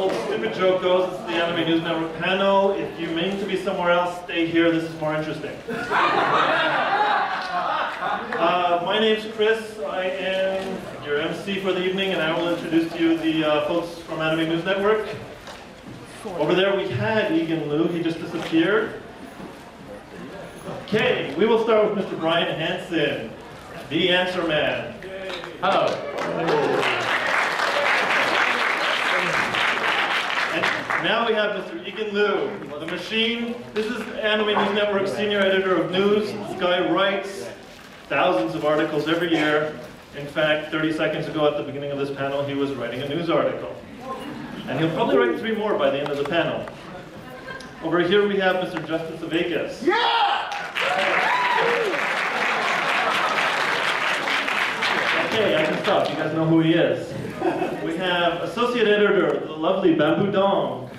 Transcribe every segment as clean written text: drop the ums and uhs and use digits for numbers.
old stupid joke goes, it's the Anime News Network panel. If you mean to be somewhere else, stay here, this is more interesting. My name's Chris, I am your MC for the evening, and I will introduce to you the folks from Anime News Network. Over there we had Eigen Lou, he just disappeared. Okay, we will start with Mr. Brian Hanson, the answer man. Hello. And now we have Mr. Eigen Lou, the machine. This is Anime News Network senior editor of news. This guy writes thousands of articles every year. In fact, 30 seconds ago at the beginning of this panel, he was writing a news article. And he'll probably write 3 more by the end of the panel. Over here we have Mr. Justin Sevakis. Yeah! Okay, I can stop. You guys know who he is. We have associate editor, the lovely Bamboo Dong.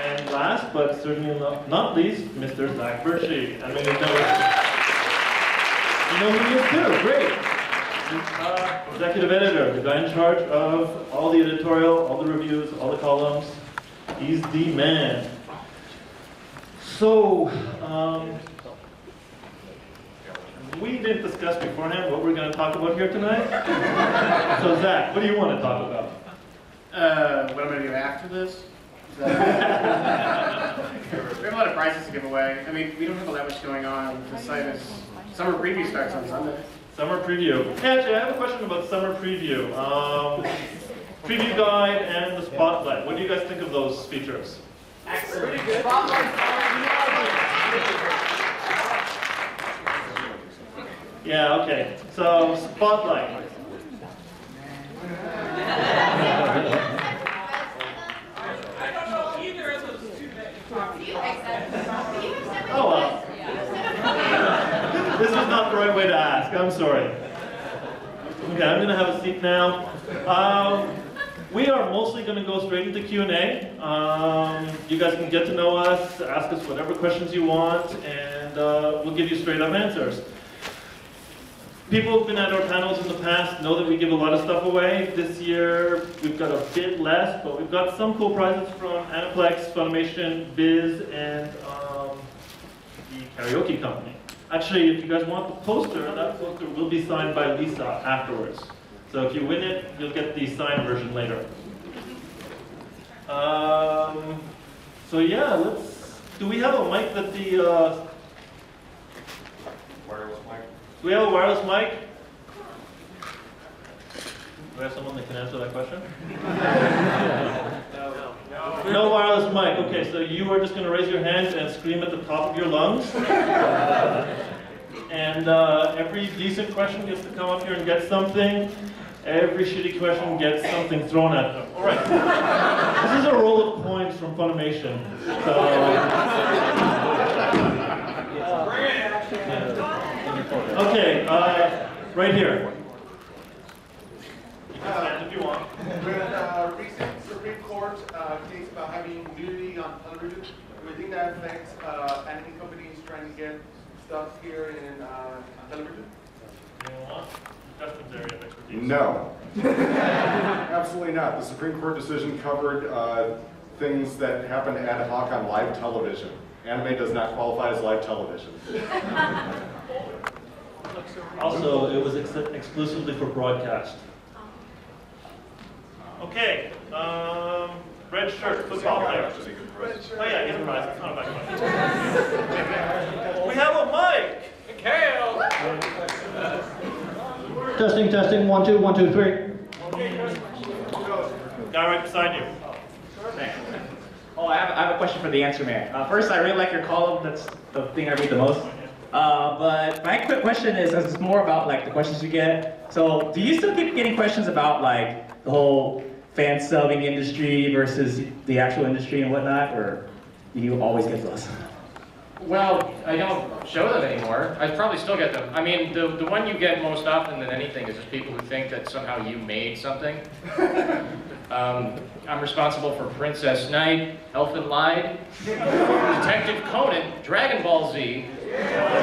And last, but certainly not least, Mr. Zac Bertschy. I mean, you know who he is too. Great. Executive editor, the guy in charge of all the editorial, all the reviews, all the columns. He's the man. So, we didn't discuss beforehand what we're going to talk about here tonight. So Zach, what do you want to talk about? What I'm going to do after this? We have a lot of prizes to give away. I mean, we don't have all that much going on. The site is... Summer preview starts on Sunday. Summer preview. Actually, I have a question about summer preview. Preview guide and the spotlight. What do you guys think of those features? Excellent. Pretty good. Yeah, okay. So, spotlight. Oh well. This is not the right way to ask. I'm sorry. Okay, I'm going to have a seat now. We are mostly going to go straight into Q&A. You guys can get to know us, ask us whatever questions you want, and we'll give you straight up answers. People who've been at our panels in the past know that we give a lot of stuff away. This year, we've got a bit less, but we've got some cool prizes from Aniplex, Funimation, Viz, and the karaoke company. Actually, if you guys want the poster, that poster will be signed by Lisa afterwards. So if you win it, you'll get the signed version later. So yeah, do we have a mic that the... Wireless mic? Do we have a wireless mic? Do we have someone that can answer that question? No wireless mic. Okay, so you are just going to raise your hand and scream at the top of your lungs. And every decent question gets to come up here and get something. Every shitty question gets something thrown at them. All right. This is a roll of coins from Funimation. So, okay, right here. You can stand if you want. With recent Supreme Court case about having nudity on television, do we think that affects anime companies trying to get stuff here in on television? Justin's area of expertise. No. Absolutely not. The Supreme Court decision covered things that happen ad hoc on live television. Anime does not qualify as live television. Also, it was exclusively for broadcast. Okay, red shirt, football player. Oh yeah, he's a prize. It's not a bad question. We have a mic. Mikhail. Testing, testing, 1, 2, 1, 2, 3. Guy right beside you. Thanks. Oh, I have a question for the answer man. First, I really like your column. That's the thing I read the most. But my quick question is more about like the questions you get. So, do you still keep getting questions about like the whole fan subbing industry versus the actual industry and whatnot, or do you always get those? Well, I don't show them anymore. I probably still get them. I mean, the one you get most often than anything is just people who think that somehow you made something. I'm responsible for Princess Knight, Elfen Lied, Detective Conan, Dragon Ball Z,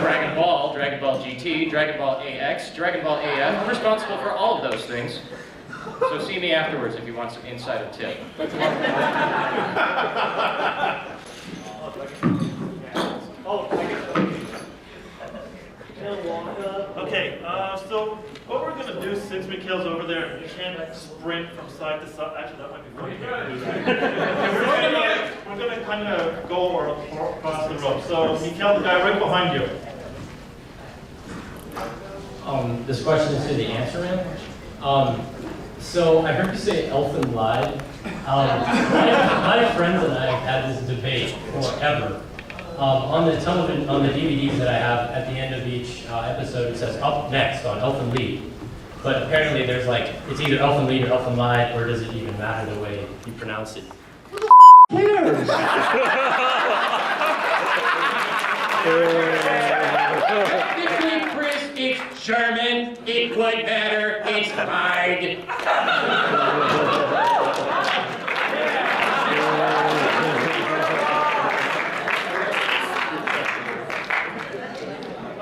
Dragon Dragon Ball GT, Dragon Ball AX, Dragon Ball AF. I'm responsible for all of those things. So see me afterwards if you want some insider tip. Okay, so what we're gonna do since Mikhail's over there, you can't sprint from side to side. Actually, that might be funny. we're gonna kind of go across the room. So Mikhail, the guy right behind you. This question is to the answer man. So I heard you say Elfen Lied. My friends and I have had this debate forever. On the television, on the DVDs that I have, at the end of each episode, it says "Up Next" on Elfen Lied. But apparently, there's like it's either Elfen Lied or Elfen Lied, or does it even matter the way you pronounce it? Who the cares? Between Chris, it's German. It would matter. It's fine.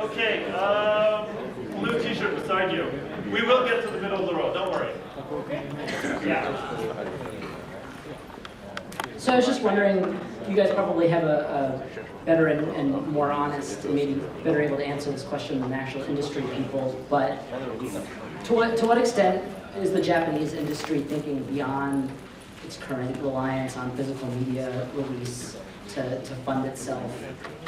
Okay, blue t-shirt beside you. We will get to the middle of the road, don't worry. Yeah. So I was just wondering, you guys probably have a better and more honest, maybe better able to answer this question than actual industry people, but to what extent is the Japanese industry thinking beyond its current reliance on physical media release to fund itself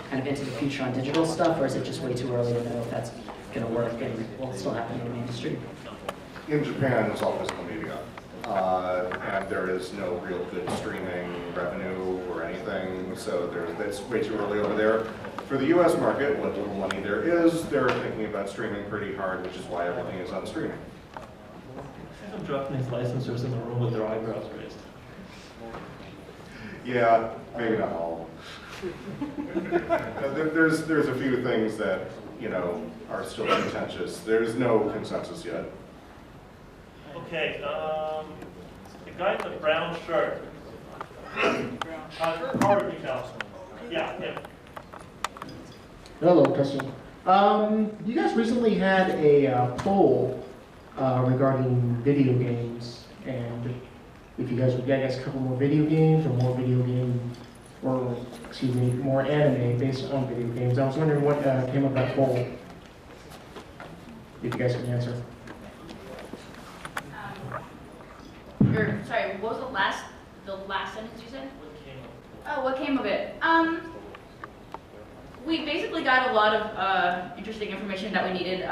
kind of into the future on digital stuff, or is it just way too early to know if that's going to work and will still happen in the industry? In Japan, it's all physical media. And there is no real good streaming revenue or anything, so that's way too early over there. For the US market, what little money there is, they're thinking about streaming pretty hard, which is why everything is on streaming. Some Japanese licensors in the room with their eyebrows raised. Yeah, maybe not all. There's a few things that, you know, are still contentious. There's no consensus yet. Okay, the guy in the brown shirt. Howard Mikhail. Yeah, him. Hello, Christian. You guys recently had a poll regarding video games, and if you guys would get a couple more video games or more video game, or excuse me, more anime based on video games. I was wondering what came of that poll. If you guys can answer. Sorry, what was the last sentence you said? Oh, what came of it? We basically got a lot of interesting information that we needed.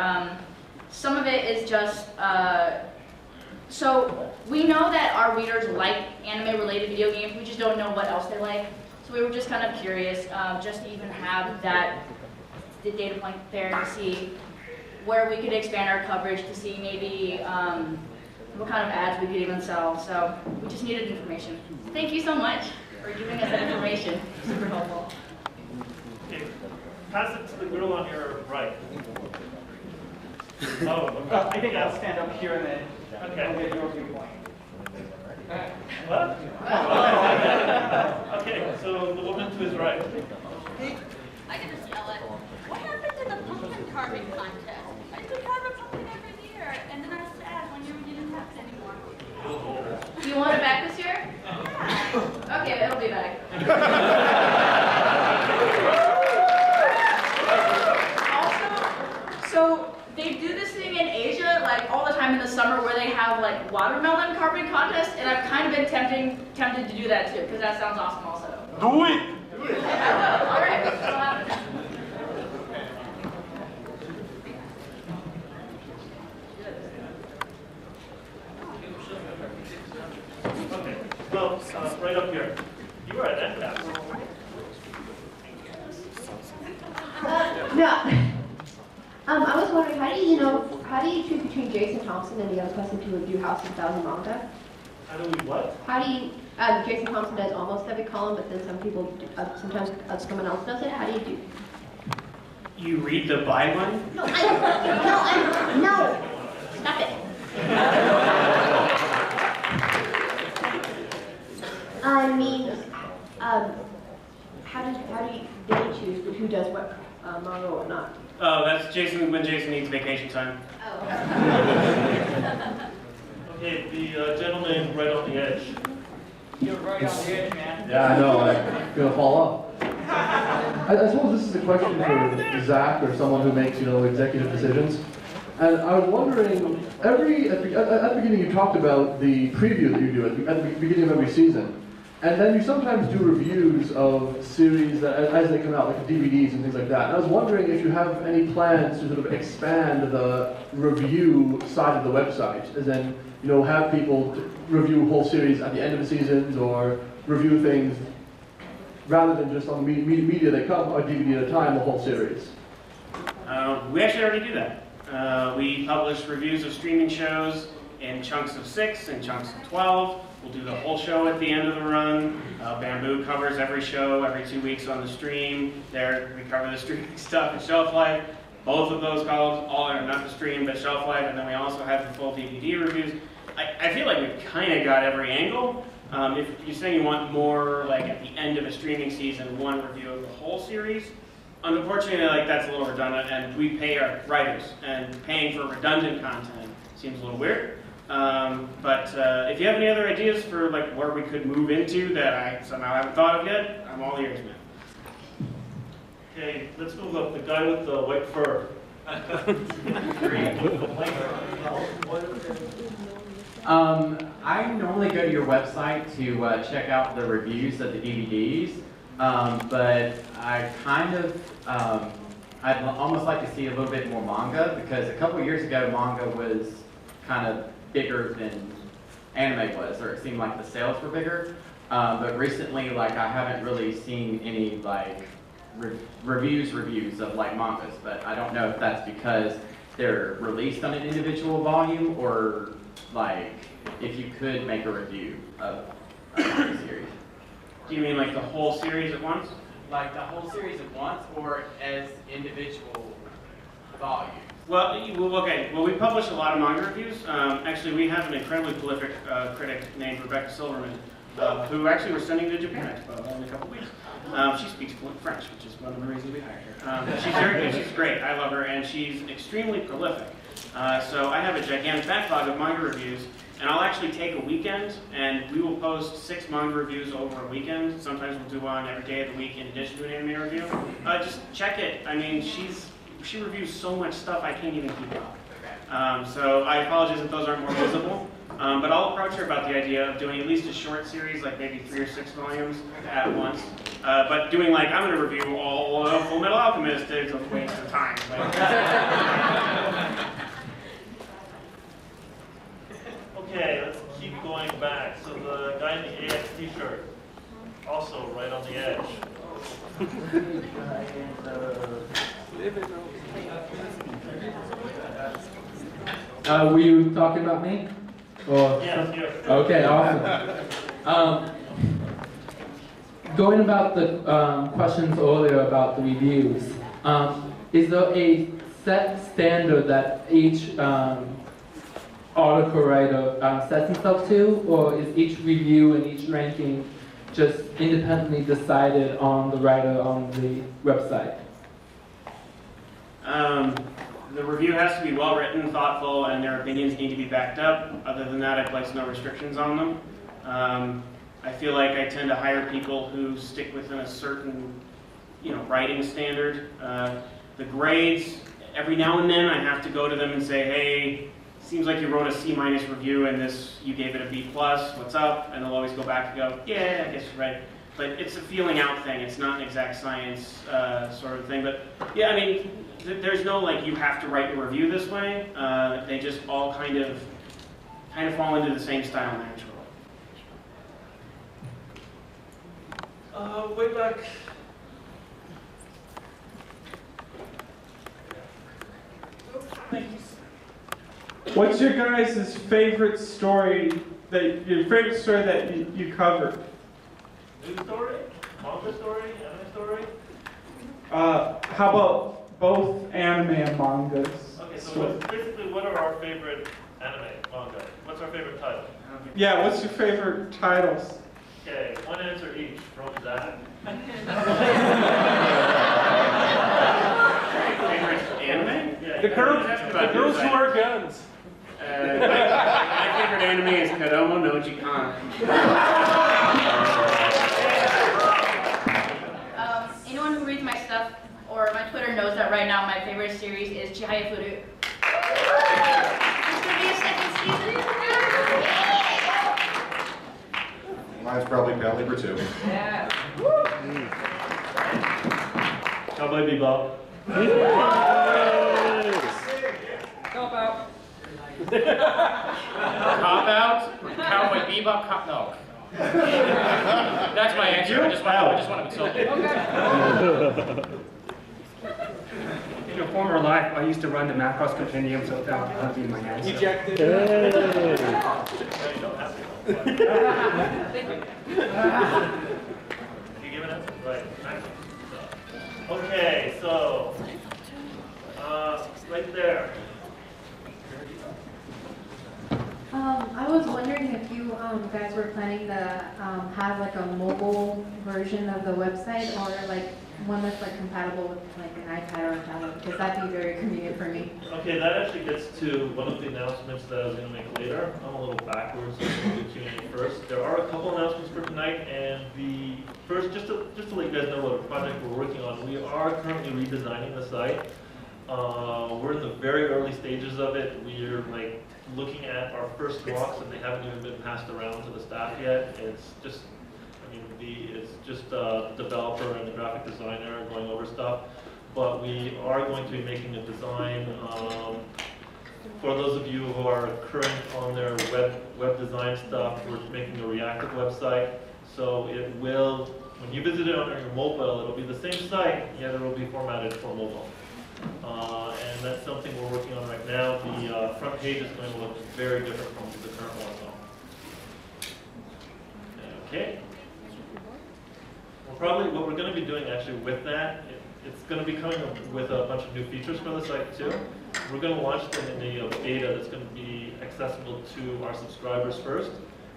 Some of it is just, so we know that our readers like anime-related video games, we just don't know what else they like. So we were just kind of curious, just to even have the data point there to see where we could expand our coverage, to see maybe what kind of ads we could even sell. So we just needed information. Thank you so much for giving us that information. Super helpful. Okay, pass it to the girl on your right. Oh, okay. I think I'll stand up here and then Okay. get your viewpoint. What? Okay, so the woman to his right. I can just yell it. What happened to the pumpkin carving contest? I used to carve a pumpkin every year, and then I was sad when you didn't have it anymore. Do you want it back this year? Yeah. Okay, it'll be back. Also, so they do this thing in Asia, like all the time in the summer, where they have like watermelon carving contests, and I've kind of been tempted to do that too, because that sounds awesome also. Do it! All right, that'll happen. Okay, well, right up here. You are at NCAP. No. I was wondering, how do you choose between Jason Thompson and the other person to review House of Thousand Manga? How do we what? How do you, Jason Thompson does almost every column, but then some people, sometimes someone else does it. How do you do? You read the Bible? No, no, stop it. I mean, how do they choose who does what manga or whatnot? Oh, that's Jason when Jason needs vacation time. Oh. Okay, the gentleman right on the edge. You're right on the edge, man. Yeah, I know, I'm gonna fall off. I suppose this is a question for Zach or someone who makes, executive decisions. And I was wondering, at the beginning you talked about the preview that you do at the beginning of every season. And then you sometimes do reviews of series that, as they come out, like DVDs and things like that. And I was wondering if you have any plans to sort of expand the review side of the website, as in, have people review whole series at the end of the seasons, or review things rather than just on the media they come, a DVD at a time, the whole series. We actually already do that. We publish reviews of streaming shows in chunks of 6 and chunks of 12. We'll do the whole show at the end of the run. Bamboo covers every show every 2 weeks on the stream. There, we cover the streaming stuff and Shelf Life. Both of those columns, all are not the stream, but Shelf Life, and then we also have the full DVD reviews. I feel like we've kind of got every angle. If you're saying you want more, like at the end of a streaming season, one review of the whole series, unfortunately, that's a little redundant, and we pay our writers, and paying for redundant content seems a little weird. But if you have any other ideas for where we could move into that I somehow haven't thought of yet, I'm all ears, man. Okay, let's move up. The guy with the white fur. I normally go to your website to check out the reviews of the DVDs, but I'd almost like to see a little bit more manga, because a couple years ago manga was kind of bigger than anime was, or it seemed like the sales were bigger. But recently, I haven't really seen any reviews of mangas, but I don't know if that's because they're released on an individual volume, or if you could make a review of a manga series. Do you mean the whole series at once? Like the whole series at once, or as individual volumes? Well, okay. Well, we publish a lot of manga reviews. Actually, we have an incredibly prolific critic named Rebecca Silverman, who actually we're sending to Japan Expo in a couple weeks. She speaks fluent French, which is one of the reasons we hired her. She's very good. She's great. I love her, and she's extremely prolific. So I have a gigantic backlog of manga reviews, and I'll actually take a weekend, and we will post 6 manga reviews over a weekend. Sometimes we'll do one every day of the week in addition to an anime review. Just check it. I mean, she reviews so much stuff I can't even keep up. So I apologize if those aren't more visible. But I'll approach her about the idea of doing at least a short series, maybe 3 or 6 volumes at once. But doing I'm going to review all of Full Metal Alchemist is a waste of time. Okay, let's keep going back. So the guy in the AX t-shirt, also right on the edge. Were you talking about me? Or yes, yes. Okay, awesome. Going about the questions earlier about the reviews, is there a set standard that each article writer sets himself to, or is each review and each ranking just independently decided on the writer on the website? The review has to be well written, thoughtful, and their opinions need to be backed up. Other than that, I place no restrictions on them. I feel like I tend to hire people who stick within a certain, writing standard. The grades, every now and then I have to go to them and say, hey, seems like you wrote a C- review and you gave it a B+, what's up? And they'll always go back and go, yeah, I guess you're right. But it's a feeling out thing, it's not an exact science sort of thing. But yeah, I mean, there's no you have to write your review this way. They just all kind of fall into the same style naturally. Way back. What's your guys' favorite story that you covered? News story? Manga story? Anime story? How about both anime and mangas? Okay, so basically what are our favorite anime, manga? What's our favorite title? Yeah, what's your favorite titles? Okay, one answer each from Zach. The girls who wear guns. My favorite anime is Kadomo no Jikan. Anyone who reads my stuff or my Twitter knows that right now my favorite series is Chihaya Furu. There's gonna be a second season. Mine's probably Pal Libra 2. Yeah. Cowboy Bebop. Cop out. Cop out? Cowboy Bebop? No. That's my answer. I just want to insult you. In a former life, I used to run the Macross Compendium, so that would not be my answer. Ejected. You give an answer? Right. Okay, so, right there. I was wondering if you guys were planning to have like a mobile version of the website, or like one that's like compatible with like an iPad or a tablet, because that'd be very convenient for me. Okay, that actually gets to one of the announcements that I was going to make later. I'm a little backwards, so I'm going to do Q&A first. There are a couple announcements for tonight, and the first, just to let you guys know what a project we're working on, we are currently redesigning the site. We're in the very early stages of it. We're like looking at our first blocks, and they haven't even been passed around to the staff yet. It's just, it's just the developer and the graphic designer going over stuff. But we are going to be making a design for those of you who are current on their web design stuff. We're making a reactive website, so it will, when you visit it on your mobile, it'll be the same site, yet it'll be formatted for mobile. And that's something we're working on right now. The front page is going to look very different from the current one, though. Okay. What we're going to be doing actually with that, it's going to be coming up with a bunch of new features for the site too. We're going to launch them in a beta that's going to be accessible to our subscribers first.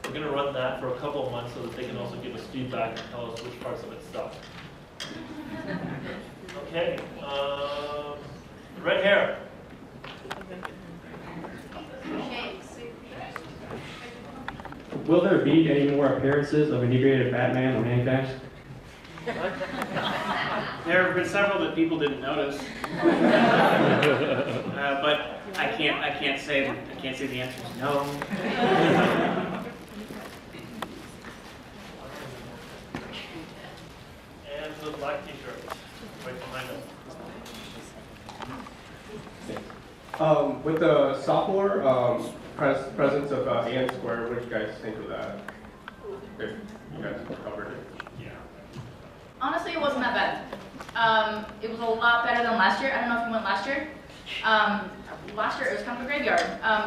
We're going to run that for a couple of months so that they can also give us feedback and tell us which parts of it suck. Okay, red hair. Will there be any more appearances of inebriated Batman on Anytime? There have been several that people didn't notice, but I can't say the answer is no. And the black t-shirt, right behind us. With the sophomore presence of Ann Square, what do you guys think of that? If you guys covered it. Honestly, it wasn't that bad. It was a lot better than last year. I don't know if you went last year. Last year it was kind of a graveyard.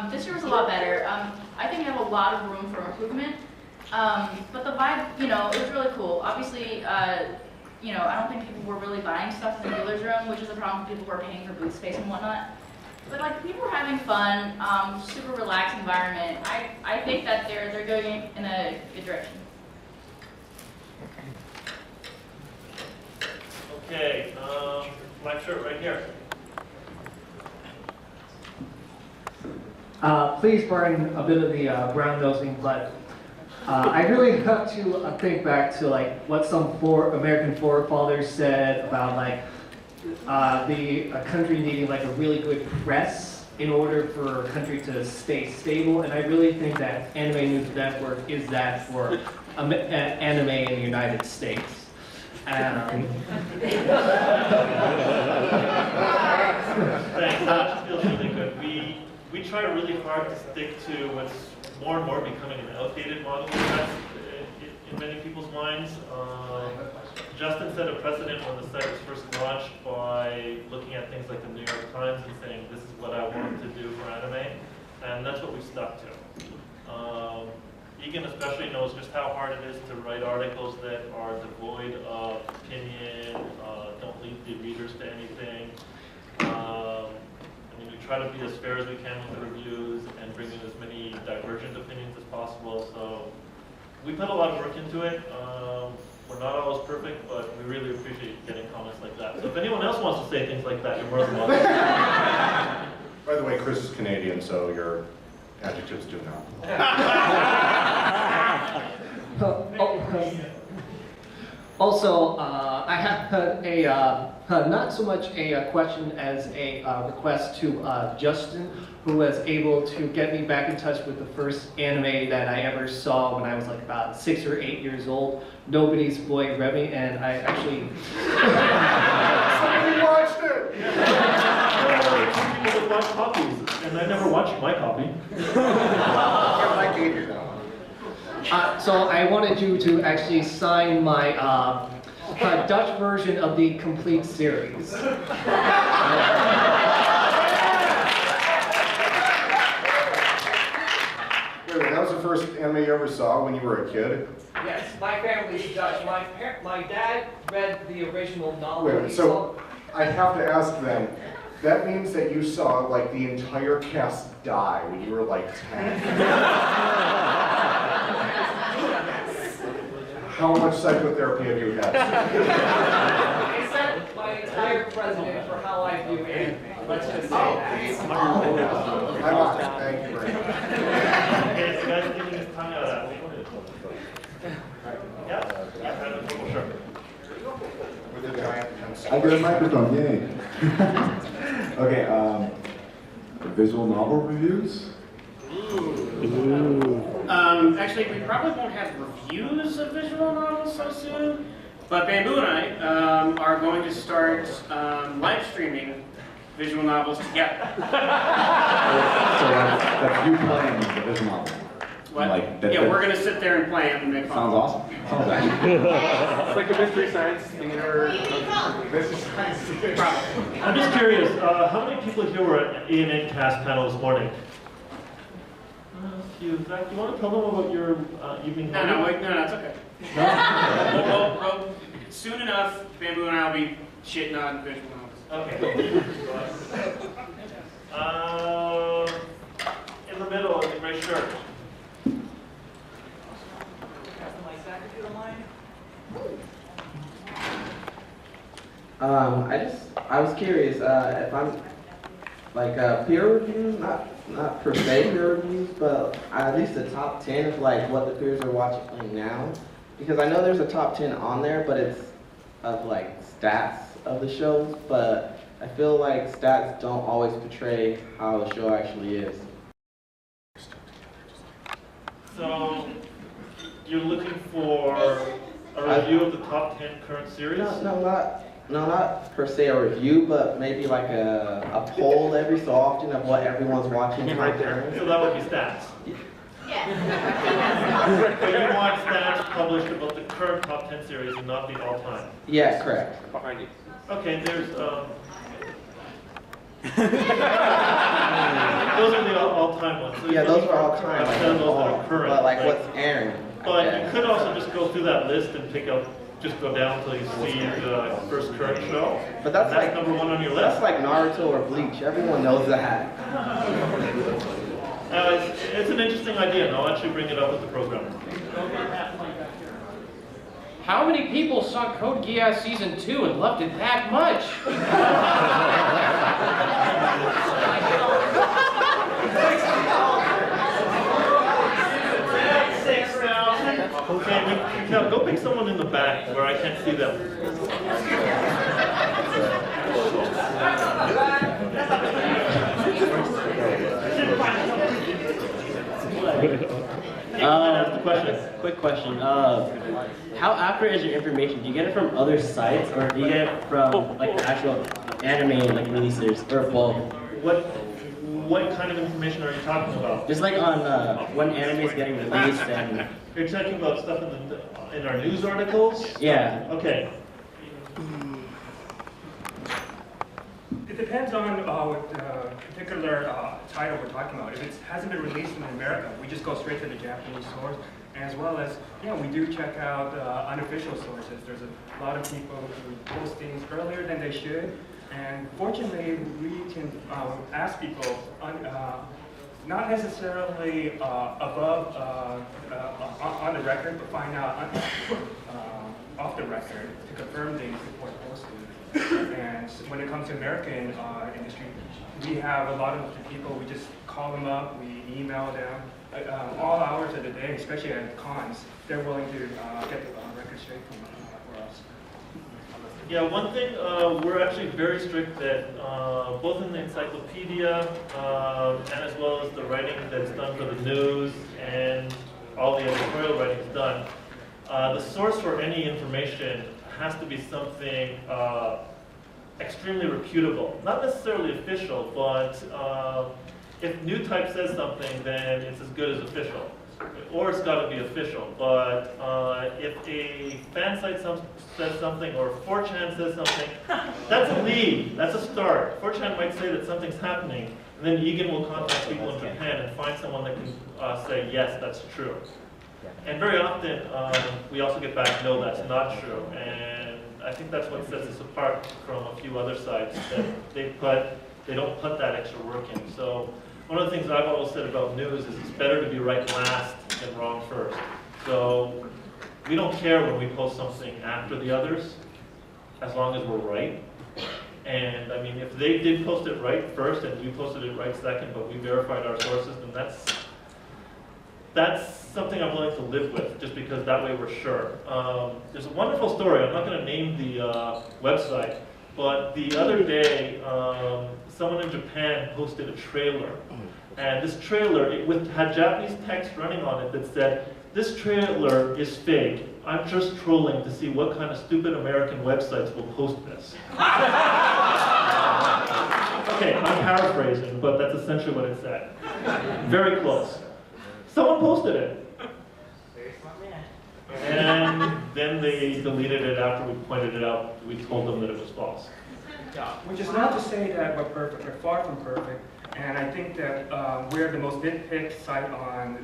This year was a lot better. I think we have a lot of room for improvement. But the vibe, it was really cool. Obviously, I don't think people were really buying stuff in the dealer's room, which is a problem for people who are paying for booth space and whatnot. But like people were having fun, super relaxed environment. I think that they're going in a good direction. Okay, black shirt right here. Please burn a bit of the brown nosing blood. I really have to think back to like what some American forefathers said about like a country needing like a really good press in order for a country to stay stable, and I really think that Anime News Network is that for anime in the United States. Thanks, that feels really good. We try really hard to stick to what's more and more becoming an outdated model in many people's minds. Justin set a precedent when the site was first launched by looking at things like the New York Times and saying, this is what I want to do for anime, and that's what we've stuck to. Egan especially knows just how hard it is to write articles that are devoid of opinion, don't lead the readers to anything. We try to be as fair as we can with the reviews and bring in as many divergent opinions as possible. So we put a lot of work into it. We're not always perfect, but we really appreciate getting comments like that. So if anyone else wants to say things like that, you're more than welcome. By the way, Chris is Canadian, so your adjectives do not. Also, I have not so much a question as a request to Justin, who was able to get me back in touch with the first anime that I ever saw when I was like about 6 or 8 years old. Nobody's Boy Remy, and I actually... Somebody watched it! Some people would watch copies, and I never watched my copy. I gave you that one. So I wanted you to actually sign my Dutch version of the complete series. Wait, that was the first anime you ever saw when you were a kid? Yes, my family's Dutch. My dad read the original novel. Wait, so I have to ask then, that means that you saw like the entire cast die when you were like 10? How much psychotherapy have you had? I sent my entire president for how I view anime. Let's just say that. I watched. Thank you very much. Okay, so guys, give me this time out. Sure. With the giant pencil. I get a microphone, yay. Okay, visual novel reviews? Actually, we probably won't have reviews of visual novels so soon, but Bamboo and I are going to start live streaming visual novels together. So that's you playing the visual novel? What? Like, Yeah, we're going to sit there and play them and make fun. Sounds awesome. Sounds awesome. It's like a mystery science theater. Mystery science theater. I'm just curious, how many people here were at ANN cast panel this morning? Zach, do you want to tell them about your evening? No, it's okay. Well, soon enough, Bamboo and I will be shitting on visual novels. Okay. In the middle, in the gray shirt. I was curious if I'm like peer reviews, not per se peer reviews, but at least the top 10 of like what the peers are watching now, because I know there's a top 10 on there, but it's of like stats of the shows, but I feel like stats don't always portray how the show actually is. So you're looking for a review of the top 10 current series? No, not per se a review, but maybe like a poll every so often of what everyone's watching. Right there. So that would be stats. Yeah. But you want stats published about the current top 10 series and not the all-time? Yeah, correct. Okay, there's those are the all-time ones. So Yeah, those are all-time. Like, those that are current. But like what's airing. But you could also just go through that list and pick up, just go down until you see the first current show. But that's like number one on your list. That's like Naruto or Bleach. Everyone knows that. It's an interesting idea, and I'll actually bring it up with the program. How many people saw Code Geass Season 2 and loved it that much? Okay, now go pick someone in the back where I can't see them. Quick question. How accurate is your information? Do you get it from other sites, or do you get it from like the actual anime like releasers, or both? What kind of information are you talking about? Just like on when anime is getting released and. You're talking about stuff in our news articles? Yeah. Okay. It depends on what particular title we're talking about. If it hasn't been released in America, we just go straight to the Japanese source. As well as, yeah, we do check out unofficial sources. There's a lot of people who post things earlier than they should. And fortunately, we can ask people, not necessarily above on the record, but find out off the record to confirm things before posting. And when it comes to American industry, we have a lot of people, we just call them up, we email them, all hours of the day, especially at cons, they're willing to get the record straight for us. Yeah, one thing, we're actually very strict that both in the encyclopedia and as well as the writing that's done for the news and all the editorial writing is done, the source for any information has to be something extremely reputable. Not necessarily official, but if New Type says something, then it's as good as official. Or it's got to be official. But if a fan site says something, or 4chan says something, that's a lead. That's a start. 4chan might say that something's happening, and then Eigen will contact people in Japan and find someone that can say, yes, that's true. And very often, we also get back, no, that's not true. And I think that's what sets us apart from a few other sites, that they don't put that extra work in. So one of the things I've always said about news is it's better to be right last than wrong first. So we don't care when we post something after the others, as long as we're right. And I mean, if they did post it right first and we posted it right second, but we verified our sources, then that's something I'm willing to live with, just because that way we're sure. There's a wonderful story. I'm not going to name the website, but the other day, someone in Japan posted a trailer. And this trailer, had Japanese text running on it that said, "This trailer is fake. I'm just trolling to see what kind of stupid American websites will post this." Okay, I'm paraphrasing, but that's essentially what it said. Very close. Someone posted it. And then they deleted it after we pointed it out. We told them that it was false. Yeah, which is not to say that we're perfect. We're far from perfect. And I think that we're the most nitpicked site on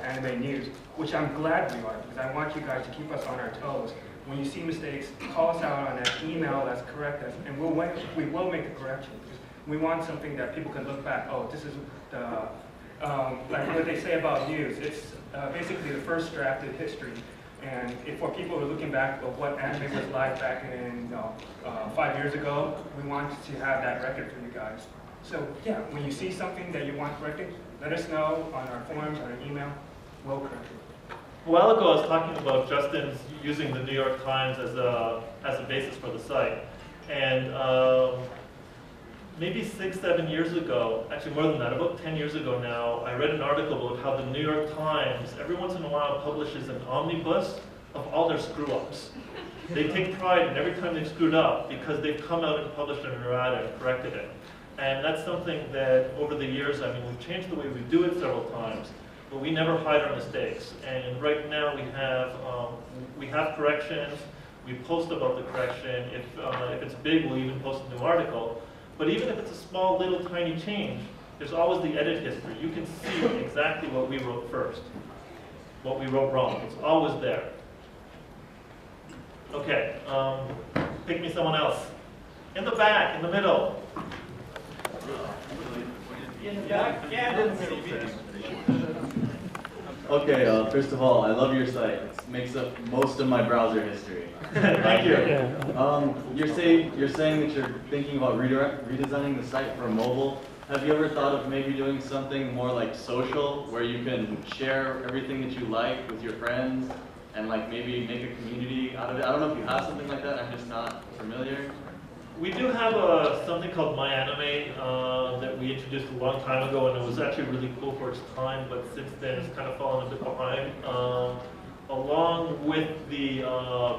anime news, which I'm glad we are, because I want you guys to keep us on our toes. When you see mistakes, call us out on an email that's correct us, and we will make the correction. Because we want something that people can look back. Oh, this is the like what they say about news. It's basically the first drafted history. And for people who are looking back at what anime was like back in 5 years ago, we want to have that record for you guys. So yeah, when you see something that you want corrected, let us know on our forums, on our email. We'll correct it. A while ago, I was talking about Justin's using the New York Times as a basis for the site. And maybe 6-7 years ago, actually more than that, about 10 years ago now, I read an article about how the New York Times every once in a while publishes an omnibus of all their screw-ups. They take pride in every time they've screwed up because they've come out and published an errata and corrected it. And that's something that over the years, I mean, we've changed the way we do it several times, but we never hide our mistakes. And right now we have corrections, we post about the correction. If it's big, we'll even post a new article. But even if it's a small, little, tiny change, there's always the edit history. You can see exactly what we wrote first, what we wrote wrong. It's always there. Okay, pick me someone else. In the back, in the middle. In the back, yeah, in the middle. Okay, first of all, I love your site. It makes up most of my browser history. Thank you. You're saying that you're thinking about redesigning the site for mobile. Have you ever thought of maybe doing something more like social, where you can share everything that you like with your friends, and like maybe make a community out of it? I don't know if you have something like that. I'm just not familiar. We do have something called My Anime that we introduced a long time ago, and it was actually really cool for its time, but since then it's kind of fallen a bit behind. Along with the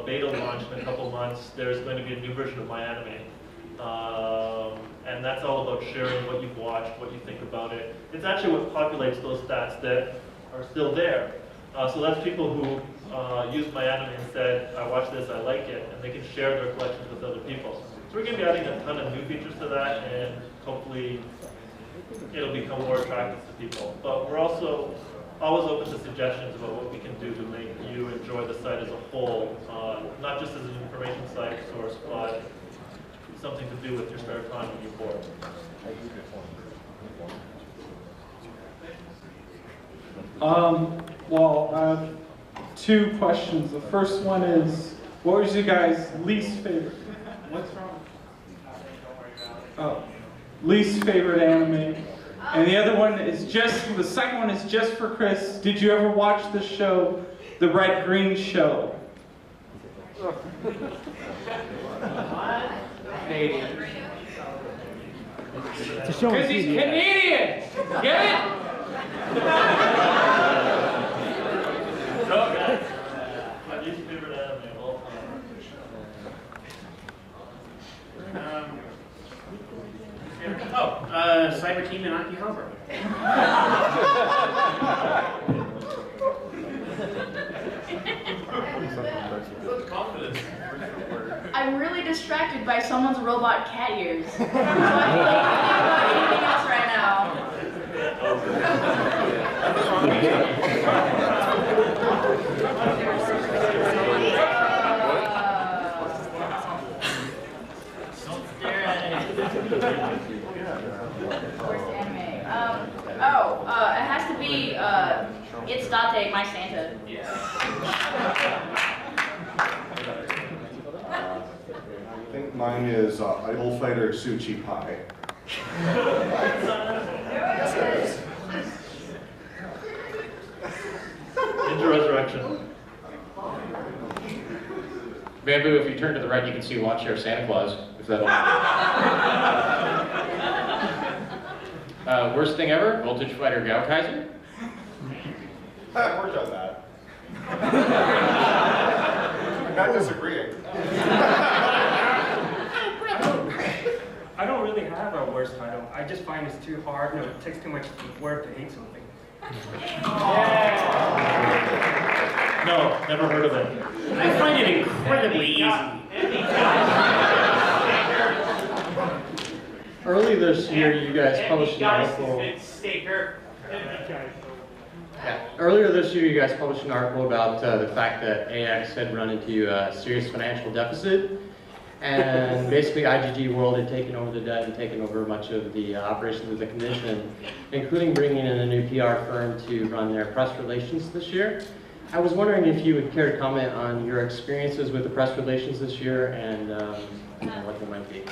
beta launch in a couple months, there's going to be a new version of My Anime. And that's all about sharing what you've watched, what you think about it. It's actually what populates those stats that are still there. So that's people who used My Anime and said, I watched this, I like it, and they can share their collections with other people. So we're going to be adding a ton of new features to that, and hopefully it'll become more attractive to people. But we're also always open to suggestions about what we can do to make you enjoy the site as a whole, not just as an information site source, but something to do with your spare time when you're bored. Well, I have two questions. The first one is, what was your guys' least favorite? What's wrong? least favorite anime. And the other one is the second one is just for Chris. Did you ever watch the show, The Red Green Show? Canadian. Because he's Canadian! Get it? My least favorite anime of all time. Cyber Team and Akihabara. I'm really distracted by someone's robot cat ears. So I can't think about anything else right now. Worst anime. It has to be It's Date, My Santa. I think mine is Idol Fighter Suchi Pie. Ninja Resurrection. Bamboo, if you turn to the right, you can see Lawn Chair Santa Claus, if that'll worst thing ever, Voltage Fighter Gaokaiser. I worked on that. I'm not disagreeing. I don't really have a worst title. I just find it's too hard. No, it takes too much work to hate something. No, never heard of it. I find it incredibly easy. Early this year, you guys published an article. Earlier this year, you guys published an article about the fact that AX had run into a serious financial deficit, and basically IGG World had taken over the debt and taken over much of the operations of the convention, including bringing in a new PR firm to run their press relations this year. I was wondering if you would care to comment on your experiences with the press relations this year and what they might be.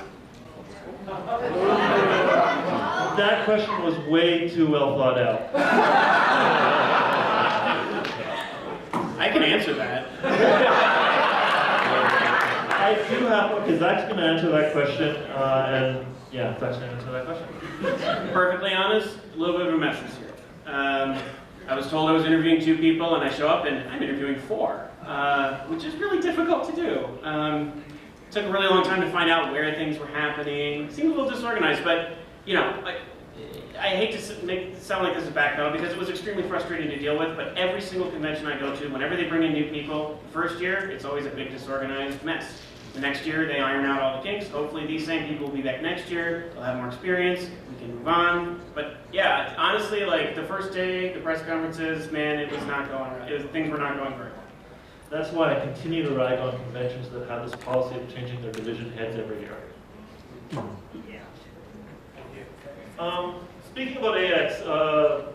That question was way too well thought out. I can answer that. I do have, okay, Zach's going to answer that question, and yeah, Zach's going to answer that question. Perfectly honest, a little bit of a mess this year. I was told I was interviewing 2 people, and I show up and I'm interviewing 4, which is really difficult to do. Took a really long time to find out where things were happening. Seemed a little disorganized, but you know, I hate to make it sound like this is a backpedal because it was extremely frustrating to deal with. But every single convention I go to, whenever they bring in new people, first year it's always a big disorganized mess. The next year they iron out all the kinks. Hopefully these same people will be back next year. They'll have more experience. We can move on. But yeah, honestly, like the first day, the press conferences, man, it was not going right. Things were not going very well. That's why I continue to rag on conventions that have this policy of changing their division heads every year. Speaking about AX,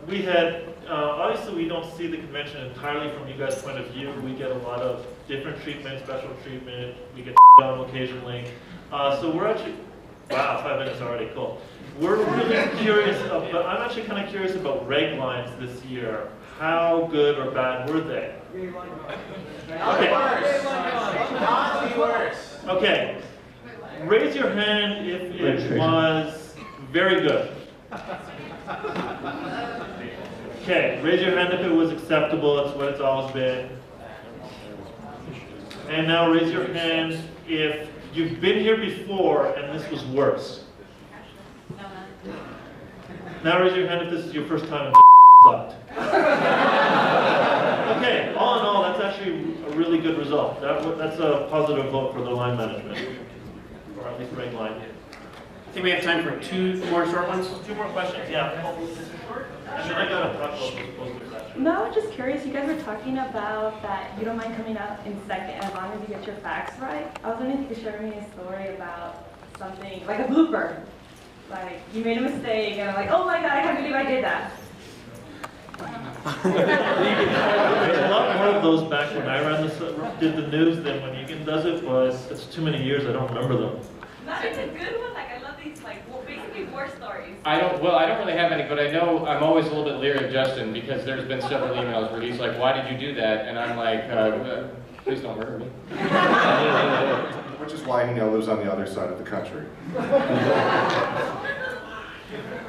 we had, obviously we don't see the convention entirely from you guys' point of view. We get a lot of different treatment, special treatment, we get on occasionally. So we're actually, wow, 5 minutes already, cool. We're really curious, but I'm actually kind of curious about reg lines this year. How good or bad were they? Okay. Okay. Raise your hand if it was very good. Okay, raise your hand if it was acceptable, that's what it's always been. And now raise your hand if you've been here before and this was worse. Now raise your hand if this is your first time and sucked. Okay, all in all, that's actually a really good result. That's a positive vote for the line management, or at least reg line. I think we have time for 2 more short ones. 2 more questions, yeah. And then I gotta talk about those posters. No, I was just curious. You guys were talking about that you don't mind coming out in second as long as you get your facts right. I was wondering if you could share me a story about something, like a blooper. Like, you made a mistake and I'm like, oh my god, I can't believe I did that. There's a lot more of those back when I did the news than when Egan does it, but it's too many years, I don't remember them. That is a good one. Like, I love these like War stories. I don't really have any, but I know I'm always a little bit leery of Justin because there's been several emails where he's like, why did you do that? And I'm like, please don't murder me. Which is why he now lives on the other side of the country.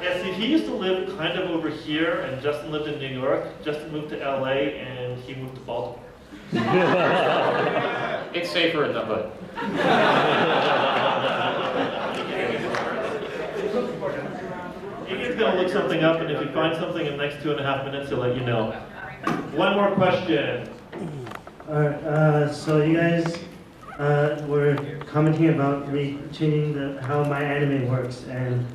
Yeah, see, he used to live kind of over here, and Justin lived in New York. Justin moved to LA, and he moved to Baltimore. It's safer in the hood. He's going to look something up, and if he finds something in the next 2.5 minutes, he'll let you know. One more question. Alright, so you guys were commenting about me changing how my anime works, and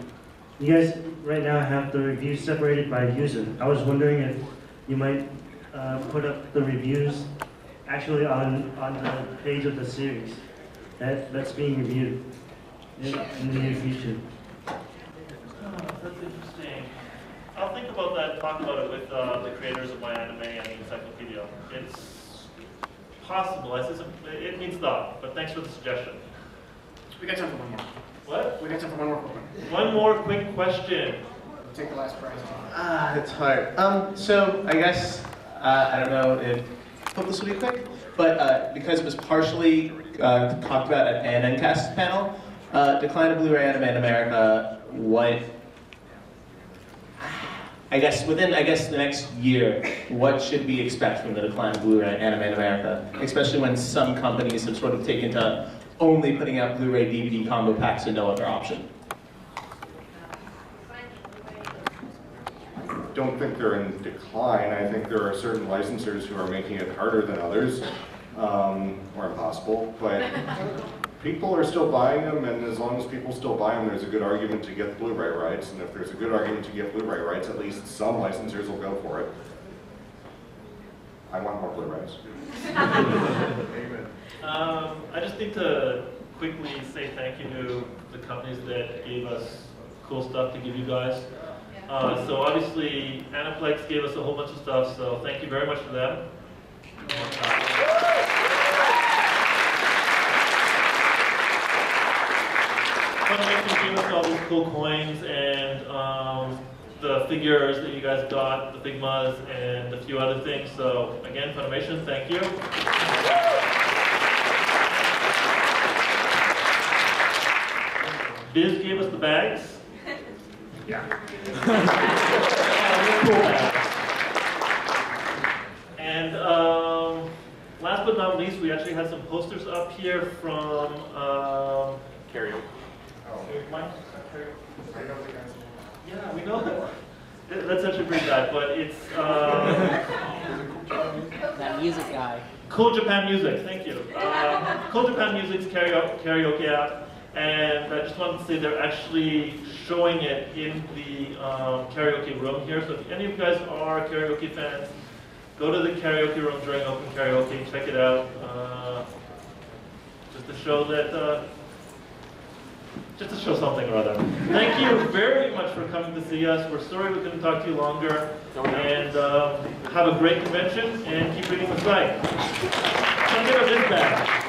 you guys right now have the reviews separated by user. I was wondering if you might put up the reviews actually on the page of the series that's being reviewed in the near future. That's interesting. I'll think about that and talk about it with the creators of my anime and encyclopedia. It's possible. It needs thought, but thanks for the suggestion. We got time for one more. What? We got time for one more quick one. One more quick question. Take the last prize. It's hard. So I guess, I don't know if this will be quick, but because it was partially talked about at an NCAST panel, decline of Blu-ray anime in America, what, within the next year, what should we expect from the decline of Blu-ray anime in America? Especially when some companies have sort of taken to only putting out Blu-ray DVD combo packs and no other option. I don't think they're in decline. I think there are certain licensors who are making it harder than others, or impossible, but people are still buying them, and as long as people still buy them, there's a good argument to get Blu-ray rights, and if there's a good argument to get Blu-ray rights, at least some licensors will go for it. I want more Blu-rays. I just need to quickly say thank you to the companies that gave us cool stuff to give you guys. So obviously, Aniplex gave us a whole bunch of stuff, so thank you very much for them. Funimation gave us all these cool coins and the figures that you guys got, the Figmas, and a few other things. So again, Funimation, thank you. Biz gave us the bags. Yeah. Cool bags. And last but not least, we actually had some posters up here from karaoke. Yeah, we know that. That's such a great guy, but it's that music guy. Cool Japan Music. Thank you. Cool Japan Music's karaoke app, and I just wanted to say they're actually showing it in the karaoke room here. So if any of you guys are karaoke fans, go to the karaoke room during open karaoke, check it out. Just to show that. Just to show something or other. Thank you very much for coming to see us. We're sorry we couldn't talk to you longer. And have a great convention and keep reading the site. Come get our biz back.